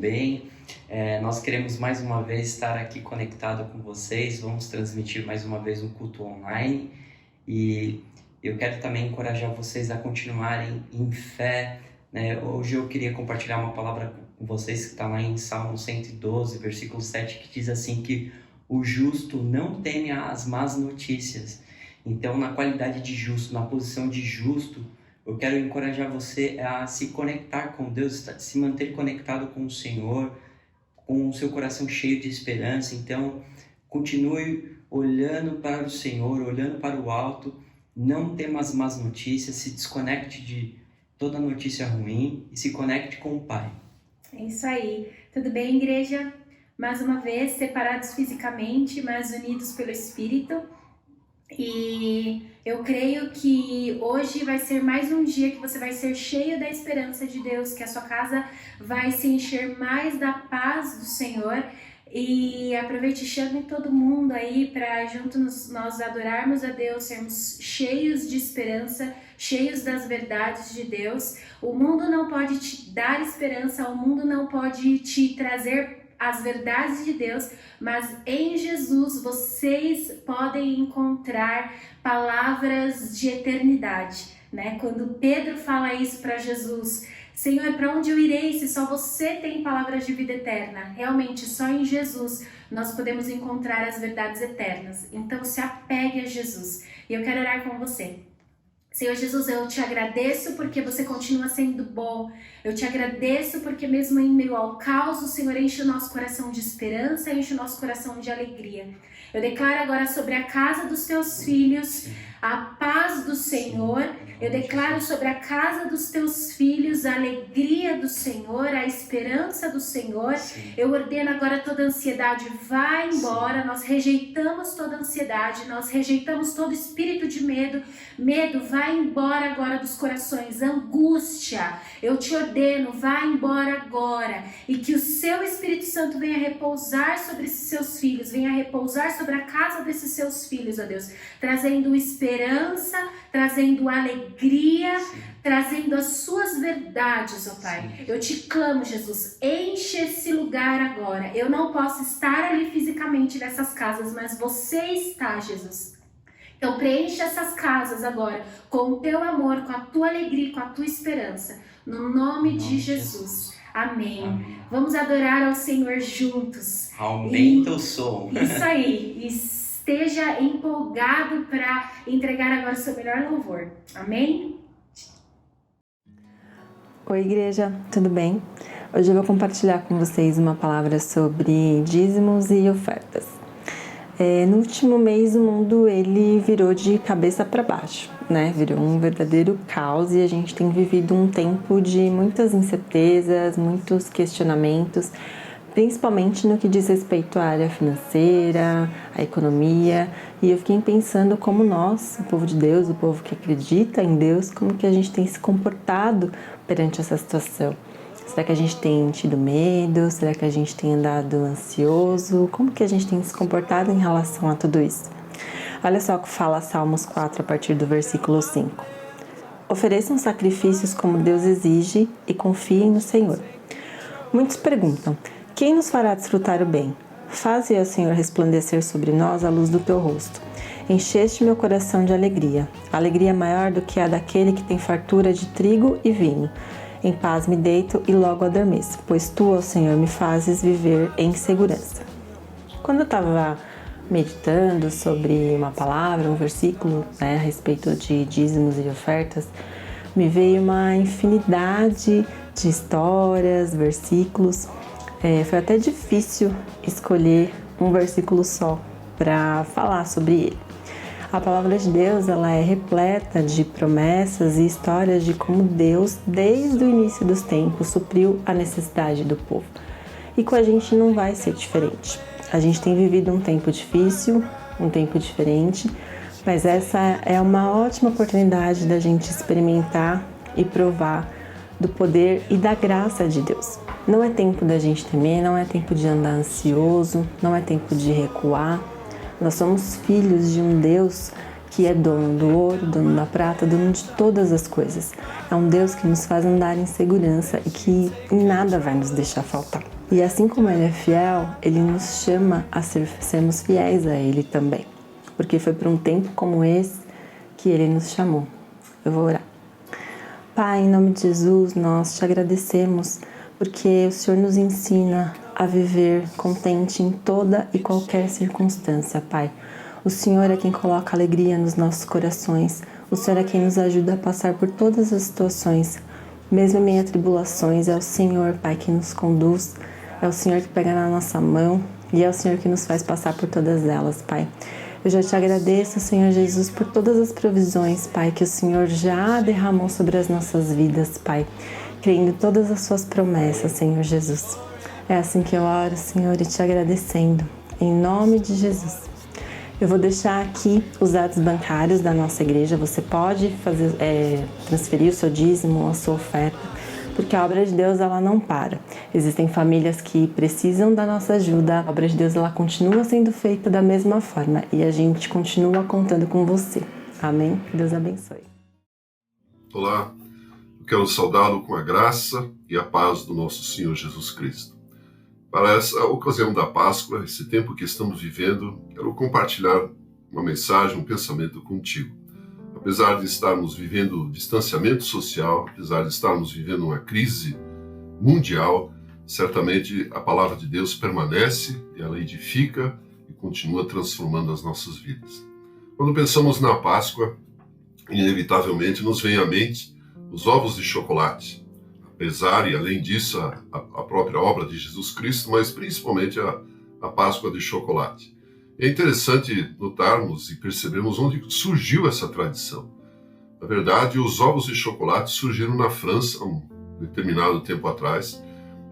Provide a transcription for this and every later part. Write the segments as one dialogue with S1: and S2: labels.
S1: bem? Nós queremos mais uma vez estar aqui conectado com vocês. Vamos transmitir mais uma vez um culto online e eu quero também encorajar vocês a continuarem em fé, né? Hoje eu queria compartilhar uma palavra com vocês que está lá em Salmo 112, versículo 7, que diz assim que o justo não teme as más notícias. Então, na qualidade de justo, na posição de justo, eu quero encorajar você a se conectar com Deus, se manter conectado com o Senhor, com o seu coração cheio de esperança. Então, continue olhando para o Senhor, olhando para o alto, não tema as más notícias, se desconecte de toda notícia ruim e se conecte com o Pai.
S2: É isso aí. Tudo bem, igreja? Mais uma vez, separados fisicamente, mas unidos pelo Espírito. E eu creio que hoje vai ser mais um dia que você vai ser cheio da esperança de Deus, que a sua casa vai se encher mais da paz do Senhor. E aproveite e chame todo mundo aí para juntos nós adorarmos a Deus, sermos cheios de esperança, cheios das verdades de Deus. O mundo não pode te dar esperança, o mundo não pode te trazer as verdades de Deus, mas em Jesus vocês podem encontrar palavras de eternidade, né? Quando Pedro fala isso para Jesus, Senhor, para onde eu irei se só você tem palavras de vida eterna? Realmente, só em Jesus nós podemos encontrar as verdades eternas. Então se apegue a Jesus. E eu quero orar com você. Senhor Jesus, eu te agradeço porque você continua sendo bom. Eu te agradeço porque mesmo em meio ao caos, o Senhor enche o nosso coração de esperança, enche o nosso coração de alegria. Eu declaro agora sobre a casa dos teus filhos a paz do Senhor. Eu declaro sobre a casa dos teus filhos a alegria do Senhor, a esperança do Senhor. Eu ordeno agora toda ansiedade, vai embora. Nós rejeitamos toda ansiedade, nós rejeitamos todo espírito de medo. Medo, vai embora agora dos corações. Angústia, eu te ordeno, vai embora agora. E que o seu Espírito Santo venha repousar sobre esses seus filhos, venha repousar sobre a casa desses seus filhos, ó Deus, trazendo esperança, trazendo alegria, trazendo as suas verdades, ó Pai. Eu te clamo, Jesus, enche esse lugar agora. Eu não posso estar ali fisicamente nessas casas, mas você está, Jesus. Então preencha essas casas agora com o teu amor, com a tua alegria, com a tua esperança. No nome de Jesus. Amém.
S1: Amém.
S2: Vamos adorar ao Senhor juntos.
S1: Aumenta o som.
S2: Isso aí. Esteja empolgado para entregar agora o seu melhor louvor. Amém?
S3: Oi, igreja, tudo bem? Hoje eu vou compartilhar com vocês uma palavra sobre dízimos e ofertas. No último mês o mundo ele virou de cabeça para baixo, né? Virou um verdadeiro caos e a gente tem vivido um tempo de muitas incertezas, muitos questionamentos, principalmente no que diz respeito à área financeira, à economia. E eu fiquei pensando como nós, o povo de Deus, o povo que acredita em Deus, como que a gente tem se comportado perante essa situação. Será que a gente tem tido medo? Será que a gente tem andado ansioso? Como que a gente tem se comportado em relação a tudo isso? Olha só o que fala Salmos 4 a partir do versículo 5. Ofereçam sacrifícios como Deus exige e confiem no Senhor. Muitos perguntam, quem nos fará desfrutar o bem? Faze, ó Senhor, resplandecer sobre nós a luz do teu rosto. Encheste meu coração de alegria, alegria maior do que a daquele que tem fartura de trigo e vinho. Em paz me deito e logo adormeço, pois tu, ó Senhor, me fazes viver em segurança. Quando eu estava meditando sobre uma palavra, um versículo, né, a respeito de dízimos e ofertas, me veio uma infinidade de histórias, versículos. Foi até difícil escolher um versículo só para falar sobre ele. A palavra de Deus ela é repleta de promessas e histórias de como Deus, desde o início dos tempos, supriu a necessidade do povo. E com a gente não vai ser diferente. A gente tem vivido um tempo difícil, um tempo diferente, mas essa é uma ótima oportunidade da gente experimentar e provar do poder e da graça de Deus. Não é tempo da gente temer, não é tempo de andar ansioso, não é tempo de recuar. Nós somos filhos de um Deus que é dono do ouro, dono da prata, dono de todas as coisas. É um Deus que nos faz andar em segurança e que nada vai nos deixar faltar. E assim como Ele é fiel, Ele nos chama a sermos fiéis a Ele também. Porque foi por um tempo como esse que Ele nos chamou. Eu vou orar. Pai, em nome de Jesus, nós te agradecemos porque o Senhor nos ensina a viver contente em toda e qualquer circunstância, Pai. O Senhor é quem coloca alegria nos nossos corações. O Senhor é quem nos ajuda a passar por todas as situações. Mesmo em meio a tribulações, é o Senhor, Pai, que nos conduz. É o Senhor que pega na nossa mão e é o Senhor que nos faz passar por todas elas, Pai. Eu já te agradeço, Senhor Jesus, por todas as provisões, Pai, que o Senhor já derramou sobre as nossas vidas, Pai, crendo em todas as suas promessas, Senhor Jesus. É assim que eu oro, Senhor, e te agradecendo. Em nome de Jesus. Eu vou deixar aqui os dados bancários da nossa igreja. Você pode transferir o seu dízimo, a sua oferta, porque a obra de Deus ela não para. Existem famílias que precisam da nossa ajuda. A obra de Deus ela continua sendo feita da mesma forma e a gente continua contando com você. Amém? Que Deus abençoe.
S4: Olá, eu quero saudá-lo com a graça e a paz do nosso Senhor Jesus Cristo. Para essa ocasião da Páscoa, esse tempo que estamos vivendo, quero compartilhar uma mensagem, um pensamento contigo. Apesar de estarmos vivendo distanciamento social, apesar de estarmos vivendo uma crise mundial, certamente a palavra de Deus permanece e ela edifica e continua transformando as nossas vidas. Quando pensamos na Páscoa, inevitavelmente nos vem à mente os ovos de chocolate. Apesar e além disso a própria obra de Jesus Cristo, mas principalmente a Páscoa de chocolate. É interessante notarmos e percebermos onde surgiu essa tradição. Na verdade, os ovos de chocolate surgiram na França há um determinado tempo atrás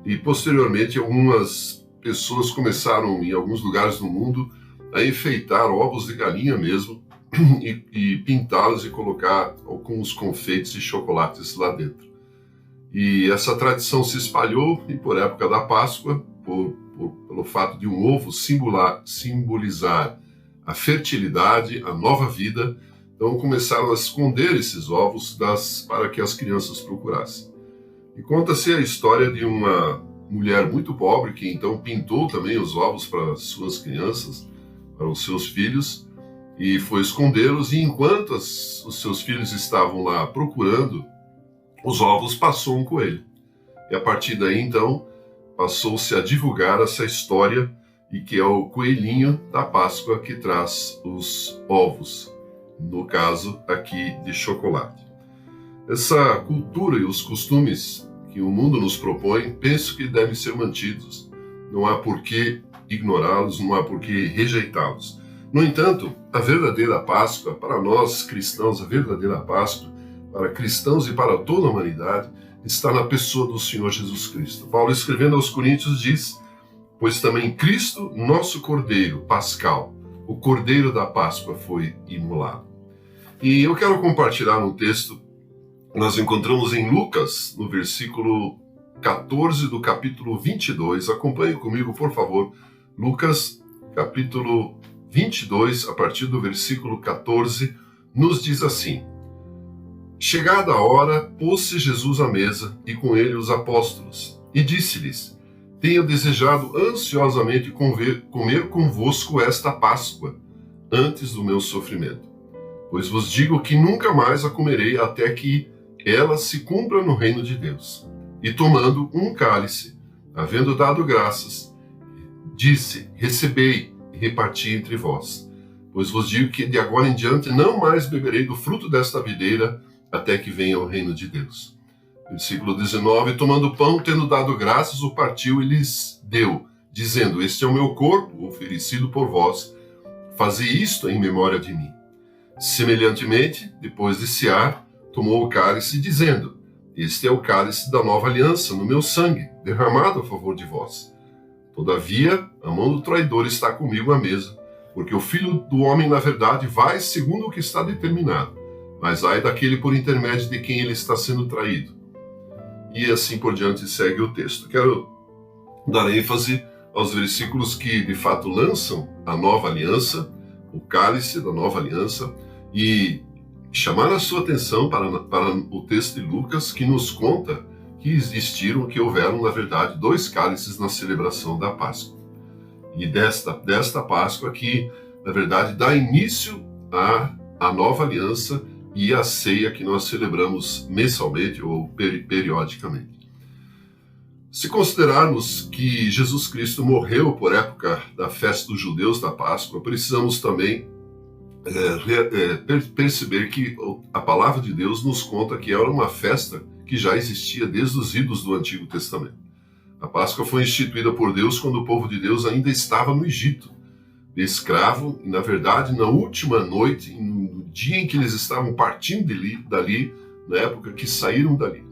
S4: e posteriormente algumas pessoas começaram em alguns lugares do mundo a enfeitar ovos de galinha mesmo e pintá-los e colocar alguns confeitos de chocolates lá dentro. E essa tradição se espalhou e por época da Páscoa, pelo fato de um ovo simbolizar a fertilidade, a nova vida, então começaram a esconder esses ovos para que as crianças procurassem. E conta-se a história de uma mulher muito pobre que então pintou também os ovos para as suas crianças, para os seus filhos, e foi escondê-los, e enquanto os seus filhos estavam lá procurando os ovos, passou um coelho. E a partir daí, então, passou-se a divulgar essa história e que é o coelhinho da Páscoa que traz os ovos, no caso aqui de chocolate. Essa cultura e os costumes que o mundo nos propõe, penso que devem ser mantidos. Não há por que ignorá-los, não há por que rejeitá-los. No entanto, a verdadeira Páscoa, para nós cristãos, a verdadeira Páscoa, para cristãos e para toda a humanidade, está na pessoa do Senhor Jesus Cristo. Paulo, escrevendo aos Coríntios, diz: pois também Cristo, nosso Cordeiro Pascal, o Cordeiro da Páscoa, foi imolado. E eu quero compartilhar um texto que nós encontramos em Lucas, no versículo 14 do capítulo 22. Acompanhe comigo, por favor. Lucas, capítulo 22, a partir do versículo 14, nos diz assim: chegada a hora, pôs-se Jesus à mesa e com ele os apóstolos, e disse-lhes: tenho desejado ansiosamente comer convosco esta Páscoa, antes do meu sofrimento. Pois vos digo que nunca mais a comerei até que ela se cumpra no reino de Deus. E tomando um cálice, havendo dado graças, disse: recebei e reparti entre vós. Pois vos digo que de agora em diante não mais beberei do fruto desta videira, até que venha o reino de Deus. Versículo 19, tomando o pão, tendo dado graças, o partiu e lhes deu, dizendo: este é o meu corpo, oferecido por vós, fazei isto em memória de mim. Semelhantemente, depois de cear, tomou o cálice, dizendo: este é o cálice da nova aliança, no meu sangue, derramado a favor de vós. Todavia, a mão do traidor está comigo à mesa, porque o Filho do Homem, na verdade, vai segundo o que está determinado, mas ai daquele por intermédio de quem ele está sendo traído. E assim por diante segue o texto. Quero dar ênfase aos versículos que de fato lançam a nova aliança, o cálice da nova aliança, e chamar a sua atenção para o texto de Lucas, que nos conta que houveram, na verdade, 2 cálices na celebração da Páscoa. E desta Páscoa que, na verdade, dá início à nova aliança e à ceia que nós celebramos mensalmente ou periodicamente. Se considerarmos que Jesus Cristo morreu por época da festa dos judeus da Páscoa, precisamos também perceber que a palavra de Deus nos conta que era uma festa que já existia desde os idos do Antigo Testamento. A Páscoa foi instituída por Deus quando o povo de Deus ainda estava no Egito, escravo, e na verdade na última noite, no dia em que eles estavam partindo dali, na época que saíram dali.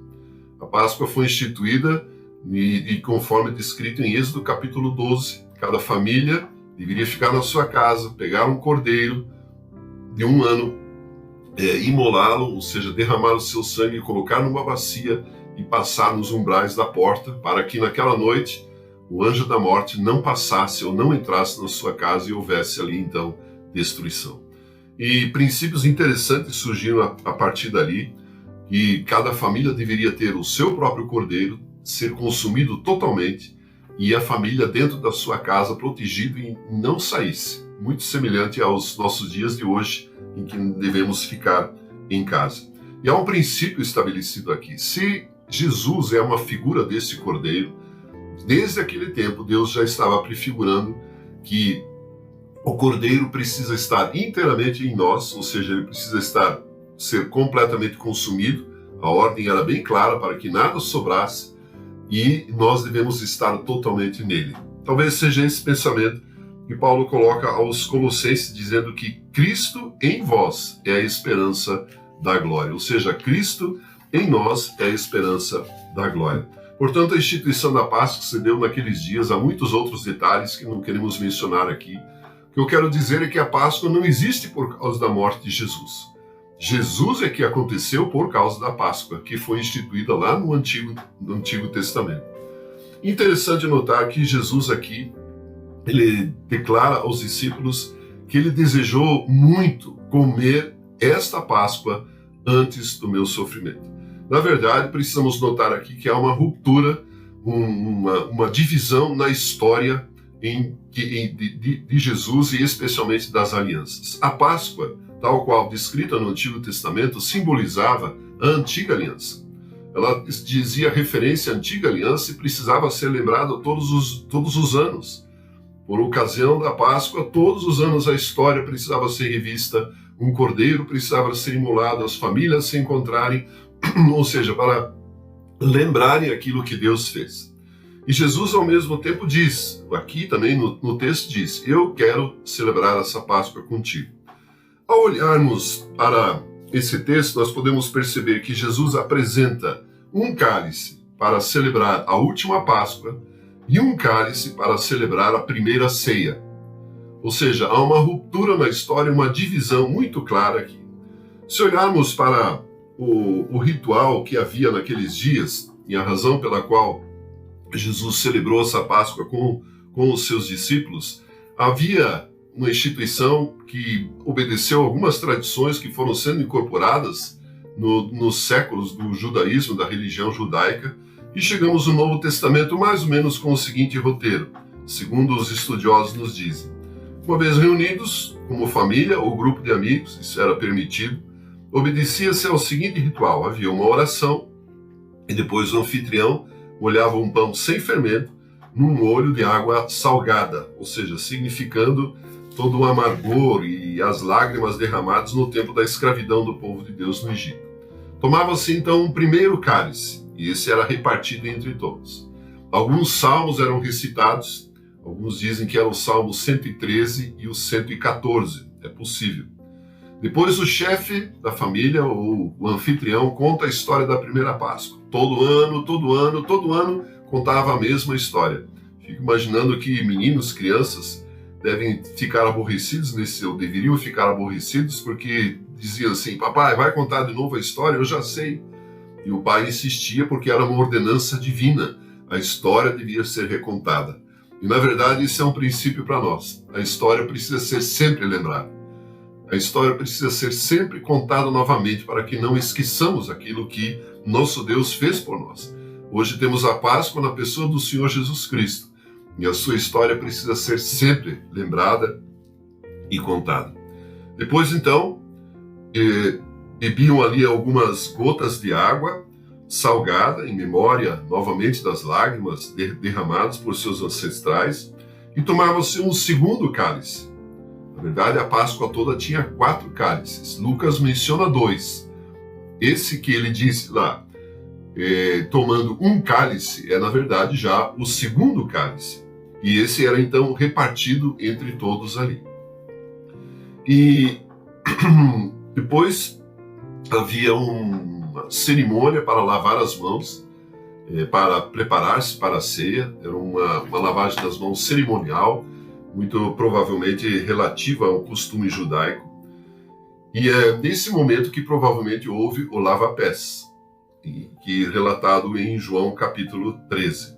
S4: A Páscoa foi instituída e conforme descrito em Êxodo capítulo 12, cada família deveria ficar na sua casa, pegar um cordeiro de 1 ano, imolá-lo, ou seja, derramar o seu sangue, colocar numa bacia e passar nos umbrais da porta, para que naquela noite o anjo da morte não passasse ou não entrasse na sua casa e houvesse ali então destruição. E princípios interessantes surgiram a partir dali, que cada família deveria ter o seu próprio cordeiro, ser consumido totalmente, e a família dentro da sua casa protegido e não saísse. Muito semelhante aos nossos dias de hoje, em que devemos ficar em casa. E há um princípio estabelecido aqui. Se Jesus é uma figura desse cordeiro, desde aquele tempo Deus já estava prefigurando que o cordeiro precisa estar inteiramente em nós, ou seja, ele precisa ser completamente consumido. A ordem era bem clara para que nada sobrasse e nós devemos estar totalmente nele. Talvez seja esse pensamento que Paulo coloca aos Colossenses, dizendo que Cristo em vós é a esperança da glória, ou seja, Cristo em nós é a esperança da glória. Portanto, a instituição da Páscoa se deu naqueles dias. Há muitos outros detalhes que não queremos mencionar aqui. O que eu quero dizer é que a Páscoa não existe por causa da morte de Jesus. Jesus é que aconteceu por causa da Páscoa, que foi instituída lá no Antigo Testamento. Interessante notar que Jesus aqui, ele declara aos discípulos que ele desejou muito comer esta Páscoa antes do meu sofrimento. Na verdade, precisamos notar aqui que há uma ruptura, uma divisão na história de Jesus e especialmente das alianças. A Páscoa, tal qual descrita no Antigo Testamento, simbolizava a antiga aliança. Ela dizia referência à antiga aliança e precisava ser lembrada todos os anos. Por ocasião da Páscoa, todos os anos a história precisava ser revista, um cordeiro precisava ser imolado, as famílias se encontrarem, ou seja, para lembrarem aquilo que Deus fez. E Jesus ao mesmo tempo diz, aqui também no texto diz, eu quero celebrar essa Páscoa contigo. Ao olharmos para esse texto, nós podemos perceber que Jesus apresenta um cálice para celebrar a última Páscoa e um cálice para celebrar a primeira ceia. Ou seja, há uma ruptura na história, uma divisão muito clara aqui. Se olharmos para o ritual que havia naqueles dias, e a razão pela qual Jesus celebrou essa Páscoa com os seus discípulos, havia uma instituição que obedeceu algumas tradições que foram sendo incorporadas nos séculos do judaísmo, da religião judaica, e chegamos no Novo Testamento mais ou menos com o seguinte roteiro, segundo os estudiosos nos dizem. Uma vez reunidos, como família ou grupo de amigos, isso era permitido, obedecia-se ao seguinte ritual, havia uma oração e depois o anfitrião molhava um pão sem fermento num molho de água salgada, ou seja, significando todo o amargor e as lágrimas derramadas no tempo da escravidão do povo de Deus no Egito. Tomava-se então um primeiro cálice, e esse era repartido entre todos. Alguns salmos eram recitados, alguns dizem que era o Salmo 113 e o 114, é possível. Depois o chefe da família, ou o anfitrião, conta a história da primeira Páscoa. Todo ano, contava a mesma história. Fico imaginando que meninos, crianças, devem ficar aborrecidos ou deveriam ficar aborrecidos, porque diziam assim, papai, vai contar de novo a história? Eu já sei. E o pai insistia porque era uma ordenança divina. A história devia ser recontada. E na verdade isso é um princípio para nós. A história precisa ser sempre lembrada. A história precisa ser sempre contada novamente para que não esqueçamos aquilo que nosso Deus fez por nós. Hoje temos a Páscoa na pessoa do Senhor Jesus Cristo e a sua história precisa ser sempre lembrada e contada. Depois, então, bebiam ali algumas gotas de água salgada em memória novamente das lágrimas derramadas por seus ancestrais e tomava-se um segundo cálice. Na verdade, a Páscoa toda tinha 4 cálices. Lucas menciona 2. Esse que ele disse lá, tomando um cálice, na verdade já o segundo cálice. E esse era então repartido entre todos ali. E depois havia uma cerimônia para lavar as mãos, para preparar-se para a ceia. Era uma lavagem das mãos cerimonial, muito provavelmente relativa ao costume judaico. E é nesse momento que provavelmente houve o lava-pés, que é relatado em João capítulo 13.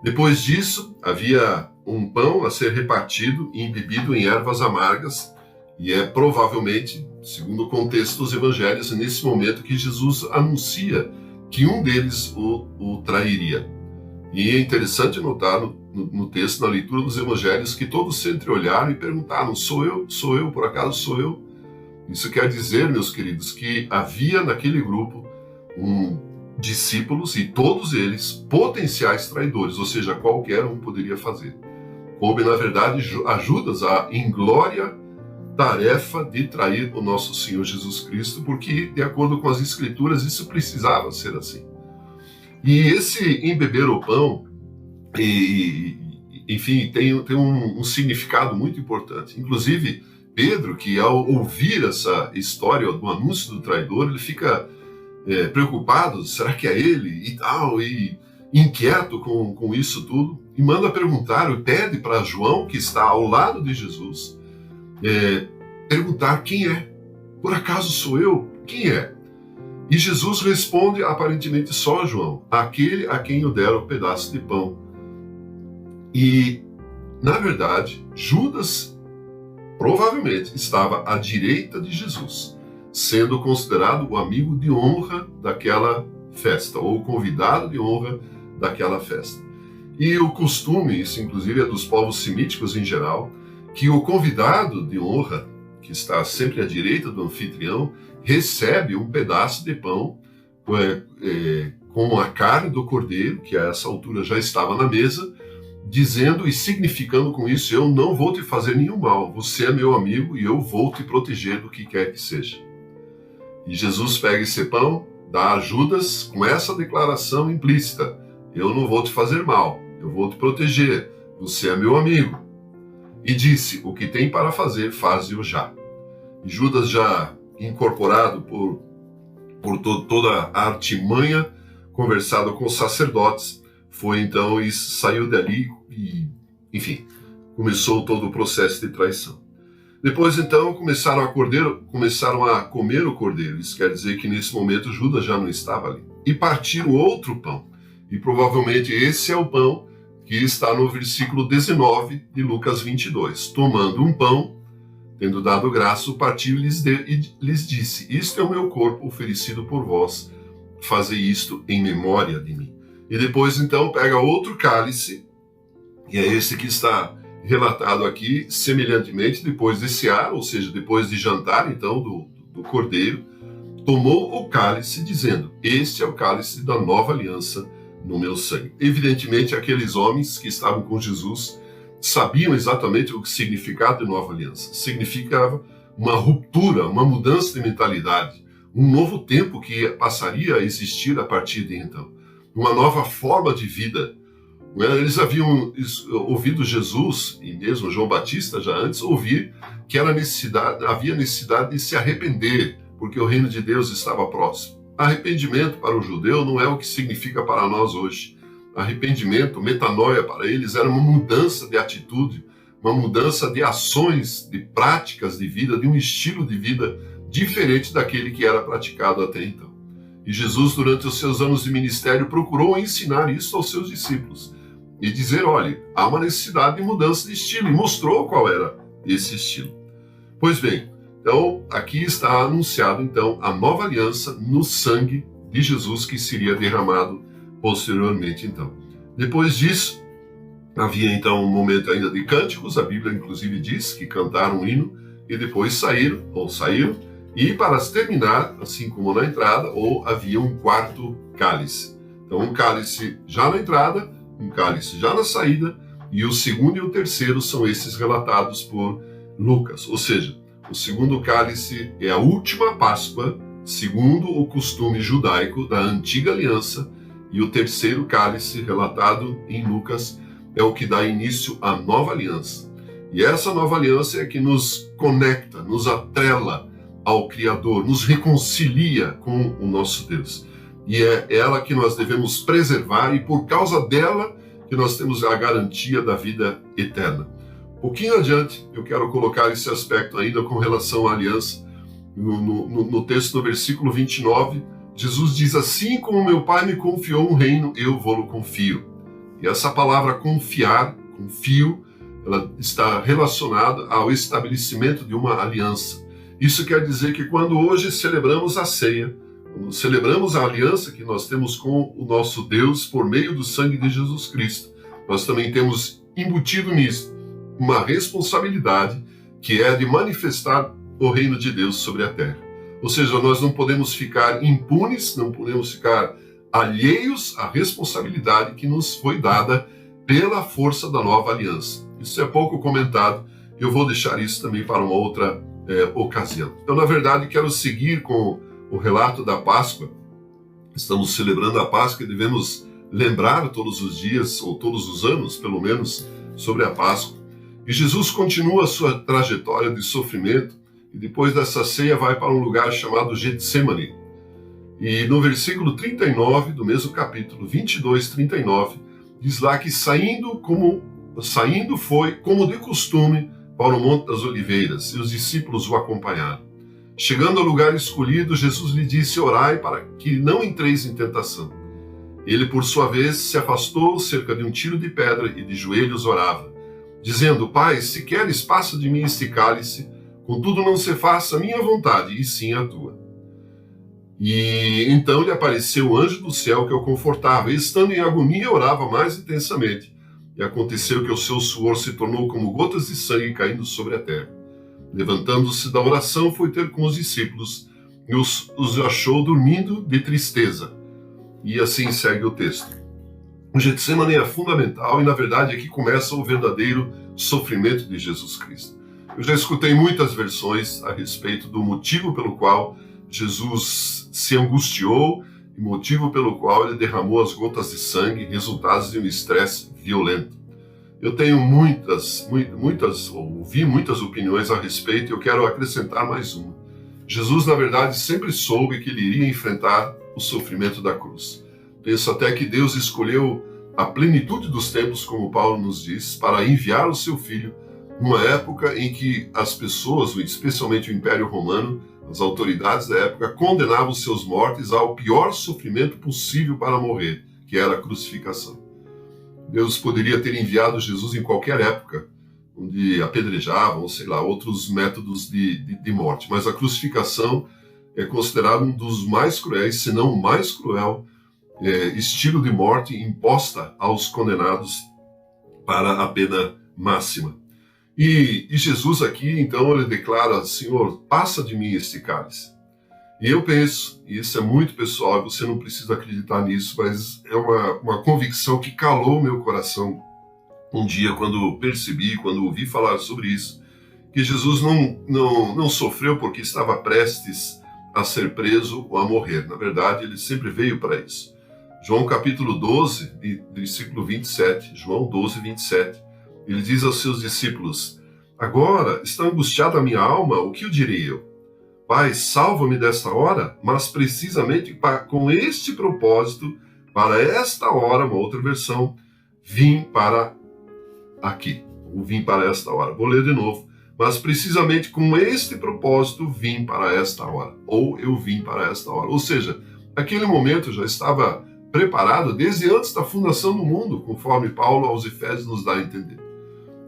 S4: Depois disso, havia um pão a ser repartido e embebido em ervas amargas, e é provavelmente, segundo o contexto dos evangelhos, nesse momento que Jesus anuncia que um deles o trairia. E é interessante notar no texto, na leitura dos evangelhos, que todos se entreolharam e perguntaram: sou eu, por acaso sou eu? Isso quer dizer, meus queridos, que havia naquele grupo discípulos e todos eles potenciais traidores, ou seja, qualquer um poderia fazer. Coube, na verdade, a Judas a inglória tarefa de trair o nosso Senhor Jesus Cristo, porque, de acordo com as Escrituras, isso precisava ser assim. E esse embeber o pão, enfim, tem um significado muito importante. Inclusive, Pedro, que ao ouvir essa história do anúncio do traidor, ele fica preocupado, será que é ele? E tal, e inquieto com isso tudo, e manda perguntar, e pede para João, que está ao lado de Jesus, perguntar quem é. Por acaso sou eu? Quem é? E Jesus responde aparentemente só a João, aquele a quem eu der o pedaço de pão. E, na verdade, Judas provavelmente estava à direita de Jesus, sendo considerado o amigo de honra daquela festa, ou o convidado de honra daquela festa. E o costume, isso inclusive é dos povos semíticos em geral, que o convidado de honra, que está sempre à direita do anfitrião, recebe um pedaço de pão com a carne do cordeiro, que a essa altura já estava na mesa, dizendo e significando com isso: eu não vou te fazer nenhum mal, você é meu amigo e eu vou te proteger do que quer que seja. E Jesus pega esse pão, dá a Judas com essa declaração implícita: eu não vou te fazer mal, eu vou te proteger, você é meu amigo. E disse: o que tem para fazer, faze-o já. E Judas, já incorporado por toda a artimanha, conversado com os sacerdotes, foi então e saiu dali e, enfim, começou todo o processo de traição. Depois então começaram a comer o cordeiro. Isso quer dizer que nesse momento Judas já não estava ali. E partiram outro pão. E provavelmente esse é o pão que está no versículo 19 de Lucas 22. Tomando um pão, tendo dado graça, o partiu e lhes disse: isto é o meu corpo oferecido por vós, fazei isto em memória de mim. E depois então pega outro cálice, e é esse que está relatado aqui, semelhantemente, depois de cear, ou seja, depois de jantar então do cordeiro, tomou o cálice dizendo: este é o cálice da nova aliança no meu sangue. Evidentemente, aqueles homens que estavam com Jesus sabiam exatamente o significado de nova aliança. Significava uma ruptura, uma mudança de mentalidade, um novo tempo que passaria a existir a partir de então, uma nova forma de vida. Eles haviam ouvido Jesus, e mesmo João Batista já antes, ouvir que havia necessidade de se arrepender, porque o reino de Deus estava próximo. Arrependimento para o judeu não é o que significa para nós hoje. Arrependimento, metanoia, para eles era uma mudança de atitude, uma mudança de ações, de práticas de vida, de um estilo de vida diferente daquele que era praticado até então. E Jesus, durante os seus anos de ministério, procurou ensinar isso aos seus discípulos e dizer: olha, há uma necessidade de mudança de estilo, e mostrou qual era esse estilo. Pois bem, Então, aqui está anunciado, então, a nova aliança no sangue de Jesus que seria derramado posteriormente, então. Depois disso, havia, então, um momento ainda de cânticos, a Bíblia, inclusive, diz que cantaram um hino e depois saíram, e para terminar, assim como na entrada, havia um quarto cálice. Então, um cálice já na entrada, um cálice já na saída, e o segundo e o terceiro são esses relatados por Lucas. Ou seja, o segundo cálice é a última Páscoa, segundo o costume judaico da antiga aliança, e o terceiro cálice, relatado em Lucas, é o que dá início à nova aliança. E essa nova aliança é que nos conecta, nos atrela ao Criador, nos reconcilia com o nosso Deus. E é ela que nós devemos preservar, e por causa dela que nós temos a garantia da vida eterna. Um pouquinho adiante, eu quero colocar esse aspecto ainda com relação à aliança. No texto, no versículo 29, Jesus diz: assim como meu Pai me confiou um reino, eu vou-lo confio. E essa palavra confiar, confio, ela está relacionada ao estabelecimento de uma aliança. Isso quer dizer que quando hoje celebramos a ceia, quando celebramos a aliança que nós temos com o nosso Deus por meio do sangue de Jesus Cristo, nós também temos embutido nisso uma responsabilidade que é de manifestar o reino de Deus sobre a terra. Ou seja, nós não podemos ficar impunes, não podemos ficar alheios à responsabilidade que nos foi dada pela força da nova aliança. Isso é pouco comentado, eu vou deixar isso também para uma outra ocasião. Então, na verdade, quero seguir com o relato da Páscoa. Estamos celebrando a Páscoa e devemos lembrar todos os dias, ou todos os anos, pelo menos, sobre a Páscoa. E Jesus continua a sua trajetória de sofrimento, e depois dessa ceia vai para um lugar chamado Getsemane. E no versículo 39 do mesmo capítulo, 22, 39, diz lá que saindo foi, como de costume, para o Monte das Oliveiras, e os discípulos o acompanharam. Chegando ao lugar escolhido, Jesus lhe disse: orai para que não entreis em tentação. Ele, por sua vez, se afastou cerca de um tiro de pedra e de joelhos orava, dizendo: Pai, se queres, passa de mim este cálice, contudo não se faça a minha vontade, e sim a tua. E então lhe apareceu o anjo do céu que o confortava, e estando em agonia orava mais intensamente. E aconteceu que o seu suor se tornou como gotas de sangue caindo sobre a terra. Levantando-se da oração, foi ter com os discípulos e os achou dormindo de tristeza. E assim segue o texto. O Getsemane é fundamental e, na verdade, aqui começa o verdadeiro sofrimento de Jesus Cristo. Eu já escutei muitas versões a respeito do motivo pelo qual Jesus se angustiou e motivo pelo qual ele derramou as gotas de sangue, resultados de um estresse violento. Eu tenho ouvi muitas opiniões a respeito e eu quero acrescentar mais uma. Jesus, na verdade, sempre soube que ele iria enfrentar o sofrimento da cruz. Penso até que Deus escolheu a plenitude dos tempos, como Paulo nos diz, para enviar o seu Filho numa época em que as pessoas, especialmente o Império Romano, as autoridades da época, condenavam seus mortos ao pior sofrimento possível para morrer, que era a crucificação. Deus poderia ter enviado Jesus em qualquer época, onde apedrejavam, outros métodos de morte. Mas a crucificação é considerado um dos mais cruéis, se não o mais cruel, estilo de morte imposta aos condenados para a pena máxima. E Jesus aqui, então, ele declara: Senhor, passa de mim este cálice. E eu penso, e isso é muito pessoal, você não precisa acreditar nisso, mas é uma convicção que calou meu coração um dia quando ouvi falar sobre isso, que Jesus não sofreu porque estava prestes a ser preso ou a morrer. Na verdade, ele sempre veio para isso. João capítulo 12, versículo 27, João 12, 27, ele diz aos seus discípulos: agora está angustiada a minha alma, o que eu direi eu? Pai, salva-me desta hora, mas precisamente com este propósito, para esta hora, uma outra versão, vim para aqui, ou vim para esta hora. Vou ler de novo. Mas precisamente com este propósito, vim para esta hora, ou eu vim para esta hora. Ou seja, aquele momento já estava preparado desde antes da fundação do mundo, conforme Paulo aos Efésios nos dá a entender.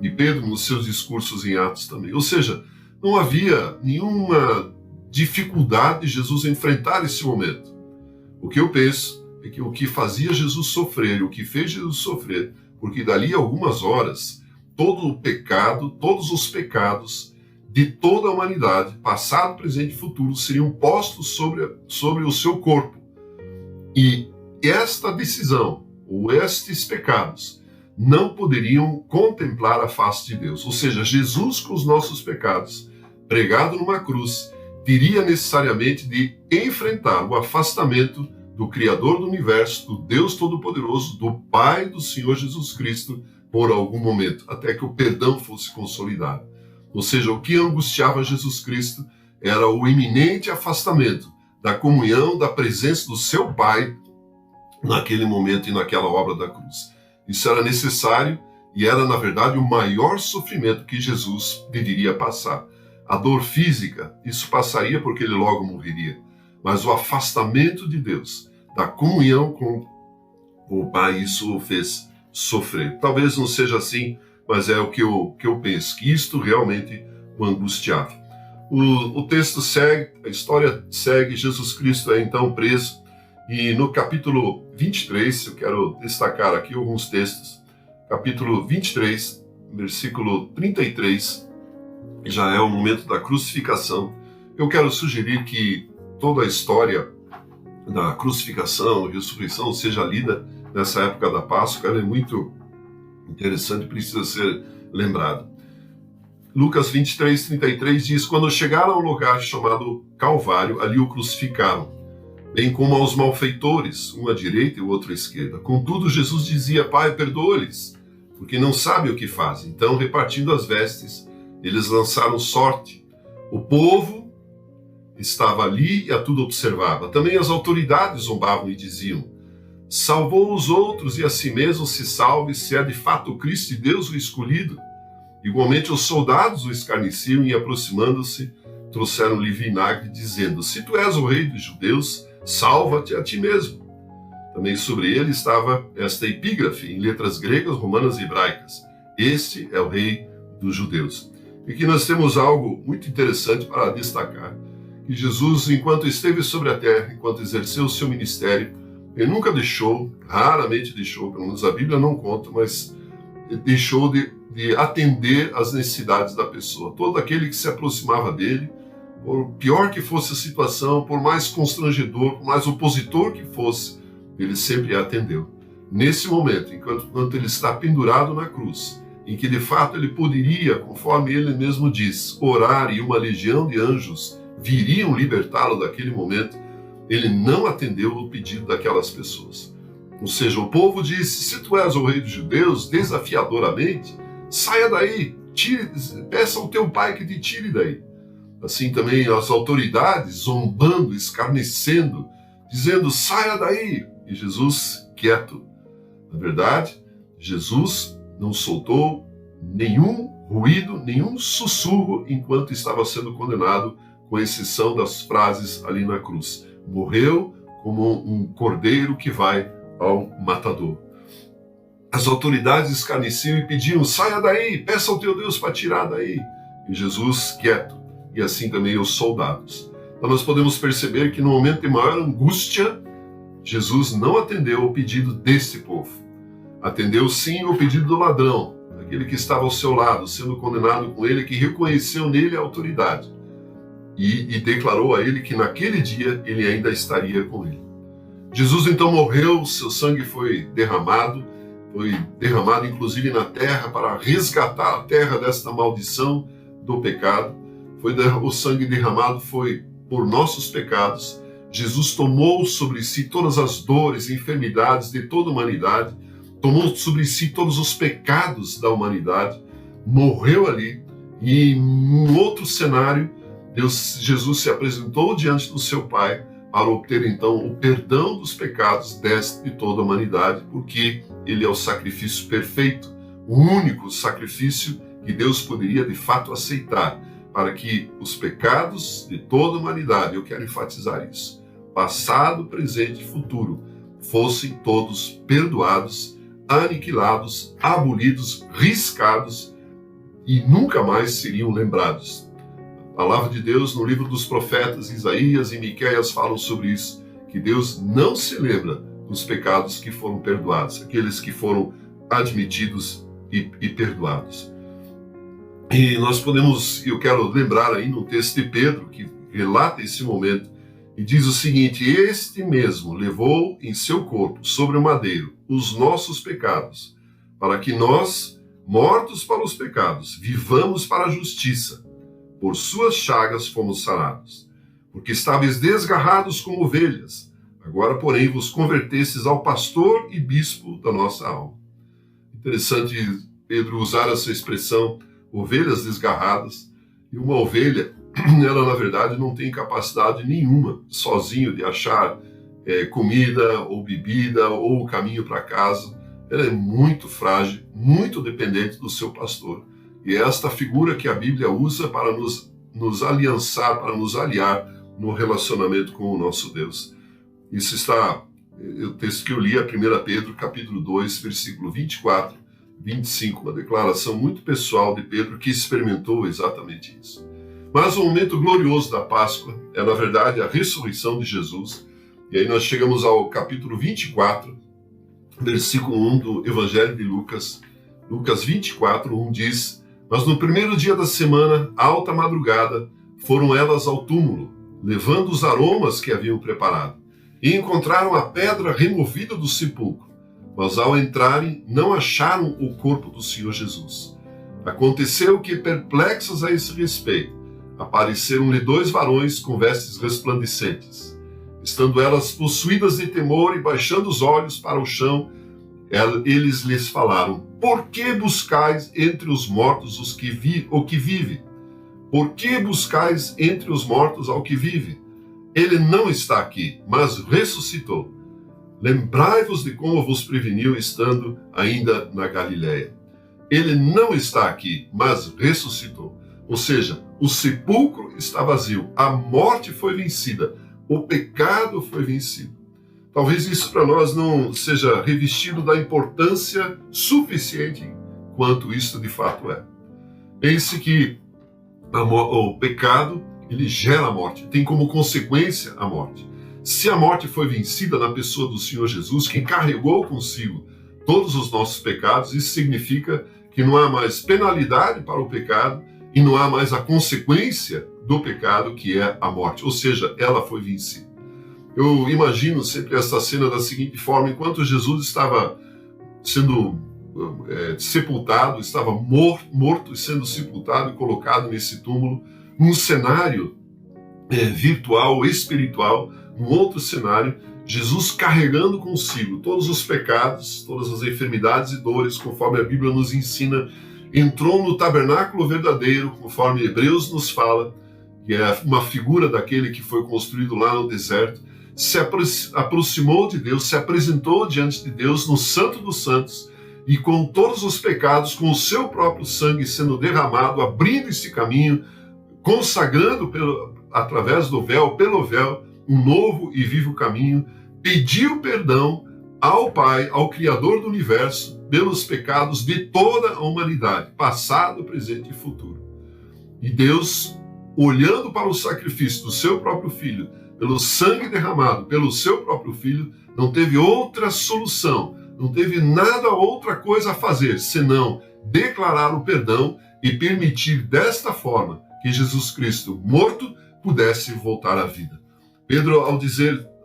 S4: E Pedro nos seus discursos em Atos também. Ou seja, não havia nenhuma dificuldade de Jesus enfrentar esse momento. O que eu penso é que o que fazia Jesus sofrer, o que fez Jesus sofrer, porque dali a algumas horas, todo o pecado, todos os pecados de toda a humanidade, passado, presente e futuro, seriam postos sobre o seu corpo. E esta decisão, ou estes pecados, não poderiam contemplar a face de Deus. Ou seja, Jesus com os nossos pecados, pregado numa cruz, teria necessariamente de enfrentar o afastamento do Criador do Universo, do Deus Todo-Poderoso, do Pai do Senhor Jesus Cristo, por algum momento, até que o perdão fosse consolidado. Ou seja, o que angustiava Jesus Cristo era o iminente afastamento da comunhão, da presença do seu Pai naquele momento e naquela obra da cruz. Isso era necessário e era, na verdade, o maior sofrimento que Jesus deveria passar. A dor física, isso passaria porque ele logo morreria. Mas o afastamento de Deus, da comunhão com o Pai, isso o fez sofrer. Talvez não seja assim, mas é o que eu penso, que isto realmente o angustiava. O texto segue, a história segue, Jesus Cristo é então preso, e no capítulo 23, eu quero destacar aqui alguns textos, capítulo 23, versículo 33, já é o momento da crucificação. Eu quero sugerir que toda a história da crucificação e ressurreição seja lida nessa época da Páscoa. Ela é muito interessante, precisa ser lembrada. Lucas 23, 33 diz: quando chegaram ao lugar chamado Calvário, ali o crucificaram, bem como aos malfeitores, um à direita e o outro à esquerda. Contudo, Jesus dizia: Pai, perdoa-lhes, porque não sabem o que fazem. Então, repartindo as vestes, eles lançaram sorte. O povo estava ali e a tudo observava. Também as autoridades zombavam e diziam: salvou os outros e a si mesmo se salve, se é de fato o Cristo de Deus o escolhido. Igualmente os soldados o escarneciam e, aproximando-se, trouxeram-lhe vinagre, dizendo: se tu és o rei dos judeus, salva-te a ti mesmo. Também sobre ele estava esta epígrafe em letras gregas, romanas e hebraicas: este é o rei dos judeus. E aqui nós temos algo muito interessante para destacar, que Jesus, enquanto esteve sobre a terra, enquanto exerceu o seu ministério, ele nunca deixou, raramente deixou, pelo menos a Bíblia não conta, mas deixou de atender às necessidades da pessoa. Todo aquele que se aproximava dele, por pior que fosse a situação, por mais constrangedor, por mais opositor que fosse, ele sempre a atendeu. Nesse momento, enquanto ele está pendurado na cruz, em que de fato ele poderia, conforme ele mesmo diz, orar e uma legião de anjos viriam libertá-lo daquele momento, ele não atendeu o pedido daquelas pessoas. Ou seja, o povo disse: se tu és o rei dos judeus, desafiadoramente, saia daí, peça ao teu pai que te tire daí. Assim também as autoridades zombando, escarnecendo, dizendo: saia daí. E Jesus quieto. Na verdade, Jesus não soltou nenhum ruído, nenhum sussurro enquanto estava sendo condenado, com exceção das frases ali na cruz. Morreu como um cordeiro que vai ao matador. As autoridades escarneciam e pediam: saia daí, peça ao teu Deus para tirar daí. E Jesus quieto. E assim também os soldados. Então nós podemos perceber que no momento de maior angústia, Jesus não atendeu ao pedido desse povo. Atendeu sim ao pedido do ladrão, daquele que estava ao seu lado, sendo condenado com ele, que reconheceu nele a autoridade. E declarou a ele que naquele dia ele ainda estaria com ele. Jesus então morreu, seu sangue foi derramado inclusive na terra para resgatar a terra desta maldição do pecado. O sangue derramado foi por nossos pecados. Jesus tomou sobre si todas as dores e enfermidades de toda a humanidade, tomou sobre si todos os pecados da humanidade, morreu ali, e em um outro cenário, Jesus se apresentou diante do seu Pai para obter então o perdão dos pecados de toda a humanidade, porque ele é o sacrifício perfeito, o único sacrifício que Deus poderia de fato aceitar, para que os pecados de toda a humanidade, eu quero enfatizar isso, passado, presente e futuro, fossem todos perdoados, aniquilados, abolidos, riscados e nunca mais seriam lembrados. A palavra de Deus no livro dos profetas Isaías e Miqueias falam sobre isso, que Deus não se lembra dos pecados que foram perdoados, aqueles que foram admitidos e perdoados. E nós podemos, eu quero lembrar aí no texto de Pedro, que relata esse momento, e diz o seguinte: este mesmo levou em seu corpo, sobre o madeiro, os nossos pecados, para que nós, mortos para os pecados, vivamos para a justiça. Por suas chagas fomos sarados. Porque estáveis desgarrados como ovelhas, agora, porém, vos convertestes ao pastor e bispo da nossa alma. Interessante Pedro usar essa expressão, ovelhas desgarradas. E uma ovelha, ela na verdade não tem capacidade nenhuma, sozinho, de achar comida ou bebida ou o caminho para casa. Ela é muito frágil, muito dependente do seu pastor. E é esta figura que a Bíblia usa para nos aliançar, para nos aliar no relacionamento com o nosso Deus. Isso está, o texto que eu li é 1 Pedro, capítulo 2, versículo 24, 25, uma declaração muito pessoal de Pedro que experimentou exatamente isso. Mas o momento glorioso da Páscoa é, na verdade, a ressurreição de Jesus. E aí nós chegamos ao capítulo 24, versículo 1 do Evangelho de Lucas. Lucas 24, 1 diz: mas no primeiro dia da semana, alta madrugada, foram elas ao túmulo, levando os aromas que haviam preparado, e encontraram a pedra removida do sepulcro. Mas ao entrarem, não acharam o corpo do Senhor Jesus. Aconteceu que, perplexos a esse respeito, apareceram-lhe 2 varões com vestes resplandecentes. Estando elas possuídas de temor e baixando os olhos para o chão, eles lhes falaram: por que buscais entre os mortos o que vive? Por que buscais entre os mortos ao que vive? Ele não está aqui, mas ressuscitou. Lembrai-vos de como vos preveniu estando ainda na Galileia. Ele não está aqui, mas ressuscitou. Ou seja, o sepulcro está vazio, a morte foi vencida, o pecado foi vencido. Talvez isso para nós não seja revestido da importância suficiente quanto isso de fato é. Pense que o pecado, ele gera a morte, tem como consequência a morte. Se a morte foi vencida na pessoa do Senhor Jesus, que carregou consigo todos os nossos pecados, isso significa que não há mais penalidade para o pecado e não há mais a consequência do pecado, que é a morte. Ou seja, ela foi vencida. Eu imagino sempre essa cena da seguinte forma: enquanto Jesus estava sendo sepultado, estava morto e sendo sepultado e colocado nesse túmulo, num cenário virtual, espiritual, num outro cenário, Jesus carregando consigo todos os pecados, todas as enfermidades e dores, conforme a Bíblia nos ensina, entrou no tabernáculo verdadeiro, conforme Hebreus nos fala, que é uma figura daquele que foi construído lá no deserto, se aproximou de Deus, se apresentou diante de Deus no Santo dos Santos, e com todos os pecados, com o seu próprio sangue sendo derramado, abrindo esse caminho, consagrando através do véu, pelo véu, um novo e vivo caminho, pediu perdão ao Pai, ao Criador do Universo, pelos pecados de toda a humanidade, passado, presente e futuro. E Deus, olhando para o sacrifício do seu próprio Filho, pelo sangue derramado pelo seu próprio Filho, não teve outra solução, não teve outra coisa a fazer, senão declarar o perdão e permitir desta forma que Jesus Cristo, morto, pudesse voltar à vida. Pedro,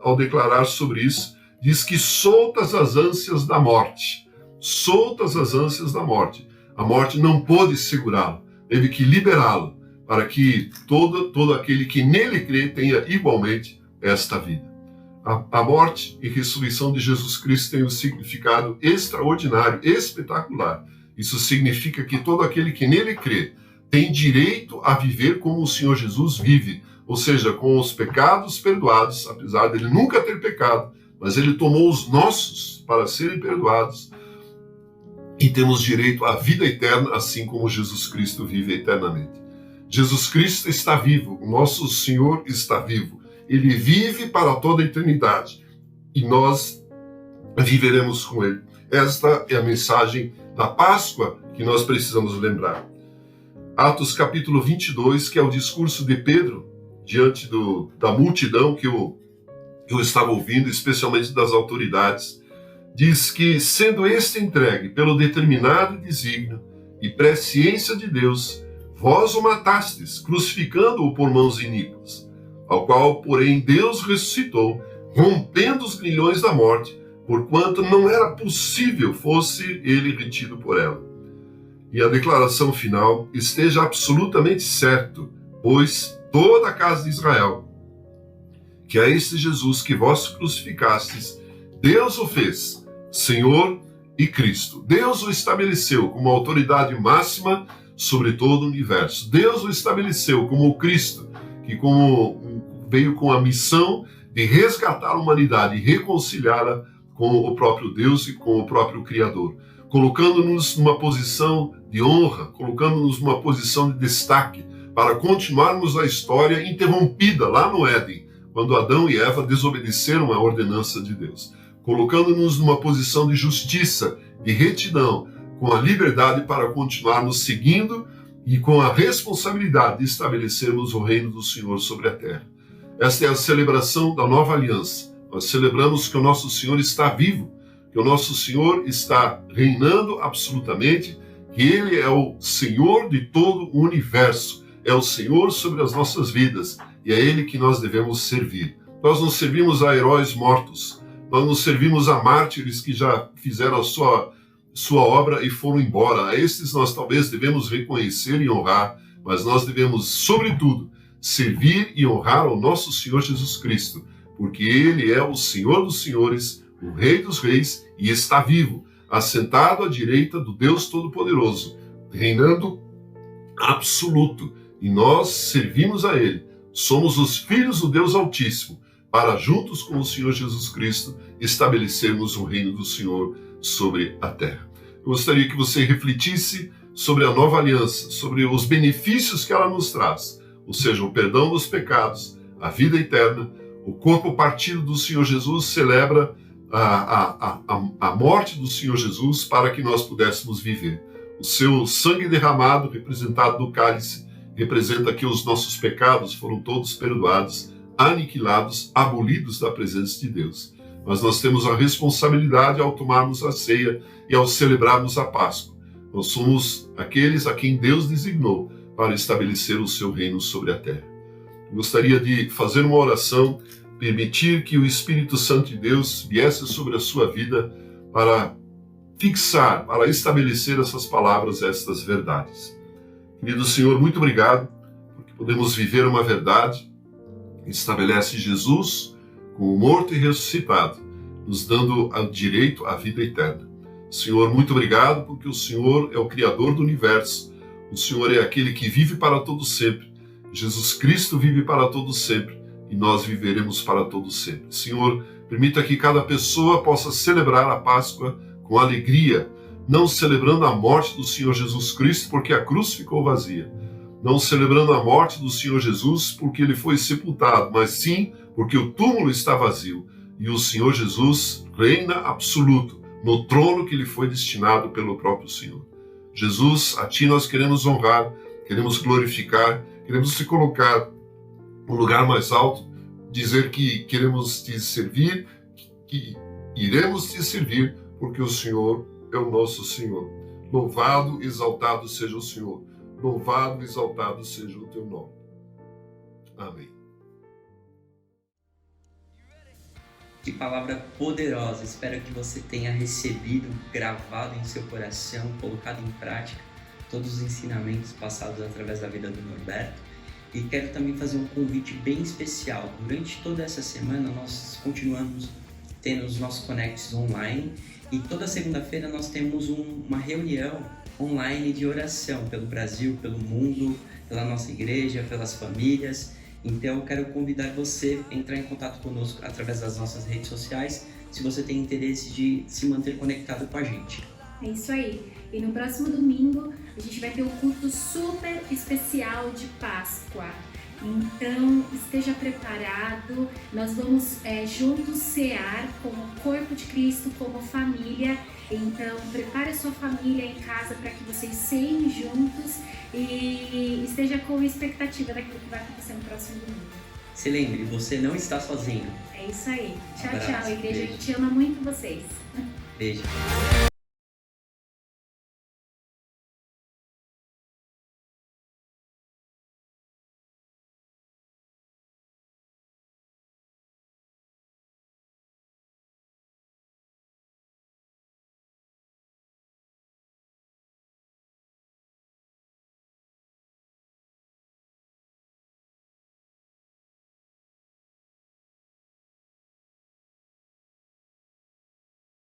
S4: ao declarar sobre isso, diz que soltas as ânsias da morte, a morte não pôde segurá-lo, teve que liberá-lo, para que todo aquele que nele crê tenha igualmente esta vida. A morte e ressurreição de Jesus Cristo tem um significado extraordinário, espetacular. Isso significa que todo aquele que nele crê tem direito a viver como o Senhor Jesus vive, ou seja, com os pecados perdoados, apesar dele nunca ter pecado, mas ele tomou os nossos para serem perdoados, e temos direito à vida eterna, assim como Jesus Cristo vive eternamente. Jesus Cristo está vivo, o nosso Senhor está vivo. Ele vive para toda a eternidade e nós viveremos com Ele. Esta é a mensagem da Páscoa que nós precisamos lembrar. Atos capítulo 22, que é o discurso de Pedro diante da multidão que eu estava ouvindo, especialmente das autoridades, diz que, sendo este entregue pelo determinado desígnio e presciência de Deus, vós o matastes, crucificando-o por mãos iníquas, ao qual, porém, Deus ressuscitou, rompendo os grilhões da morte, porquanto não era possível fosse ele retido por ela. E a declaração final: esteja absolutamente certo, pois toda a casa de Israel, que a este Jesus que vós crucificastes, Deus o fez Senhor e Cristo. Deus o estabeleceu como autoridade máxima sobre todo o universo. Deus o estabeleceu como o Cristo, que veio com a missão de resgatar a humanidade e reconciliá-la com o próprio Deus e com o próprio Criador, colocando-nos numa posição de honra, colocando-nos numa posição de destaque, para continuarmos a história interrompida lá no Éden, quando Adão e Eva desobedeceram à ordenança de Deus, colocando-nos numa posição de justiça, de retidão, com a liberdade para continuarmos seguindo e com a responsabilidade de estabelecermos o reino do Senhor sobre a terra. Esta é a celebração da nova aliança. Nós celebramos que o nosso Senhor está vivo, que o nosso Senhor está reinando absolutamente, que Ele é o Senhor de todo o universo, é o Senhor sobre as nossas vidas, e é Ele que nós devemos servir. Nós não servimos a heróis mortos, nós não servimos a mártires que já fizeram a sua obra e foram embora. A estes nós talvez devemos reconhecer e honrar, mas nós devemos, sobretudo, servir e honrar ao nosso Senhor Jesus Cristo, porque Ele é o Senhor dos senhores, o Rei dos reis, e está vivo, assentado à direita do Deus Todo-Poderoso, reinando absoluto, e nós servimos a Ele. Somos os filhos do Deus Altíssimo, para juntos com o Senhor Jesus Cristo estabelecermos o reino do Senhor sobre a terra. Eu gostaria que você refletisse sobre a nova aliança, sobre os benefícios que ela nos traz, ou seja, o perdão dos pecados, a vida eterna. O corpo partido do Senhor Jesus celebra a morte do Senhor Jesus para que nós pudéssemos viver. O seu sangue derramado, representado no cálice, representa que os nossos pecados foram todos perdoados, aniquilados, abolidos da presença de Deus. Mas nós temos a responsabilidade ao tomarmos a ceia e ao celebrarmos a Páscoa. Nós somos aqueles a quem Deus designou para estabelecer o seu reino sobre a terra. Eu gostaria de fazer uma oração, permitir que o Espírito Santo de Deus viesse sobre a sua vida para fixar, para estabelecer essas palavras, estas verdades. Querido Senhor, muito obrigado, porque podemos viver uma verdade que estabelece Jesus como morto e ressuscitado, nos dando o direito à vida eterna. Senhor, muito obrigado, porque o Senhor é o Criador do universo, o Senhor é aquele que vive para todo sempre. Jesus Cristo vive para todo sempre e nós viveremos para todo sempre. Senhor, permita que cada pessoa possa celebrar a Páscoa com alegria, não celebrando a morte do Senhor Jesus Cristo porque a cruz ficou vazia, não celebrando a morte do Senhor Jesus porque ele foi sepultado, mas sim porque o túmulo está vazio e o Senhor Jesus reina absoluto no trono que lhe foi destinado pelo próprio Senhor. Jesus, a Ti nós queremos honrar, queremos glorificar, queremos te colocar no lugar mais alto, dizer que queremos te servir, que iremos te servir, porque o Senhor é o nosso Senhor. Louvado, exaltado seja o Senhor. Louvado, exaltado seja o Teu nome. Amém.
S1: Que palavra poderosa. Espero que você tenha recebido, gravado em seu coração, colocado em prática todos os ensinamentos passados através da vida do Norberto. E quero também fazer um convite bem especial. Durante toda essa semana nós continuamos tendo os nossos Connects online e toda segunda-feira nós temos uma reunião online de oração pelo Brasil, pelo mundo, pela nossa igreja, pelas famílias. Então eu quero convidar você a entrar em contato conosco através das nossas redes sociais, se você tem interesse de se manter conectado com a gente.
S2: É isso aí. E no próximo domingo a gente vai ter um culto super especial de Páscoa. Então esteja preparado, nós vamos juntos cear como corpo de Cristo, como família. Então prepare a sua família em casa para que vocês ceiem juntos e esteja com expectativa daquilo que vai acontecer no próximo domingo.
S1: Se lembre, você não está sozinho.
S2: É isso aí. Tchau,
S1: Abraço,
S2: tchau, igreja.
S1: beijo.
S2: A gente ama muito vocês.
S1: Beijo.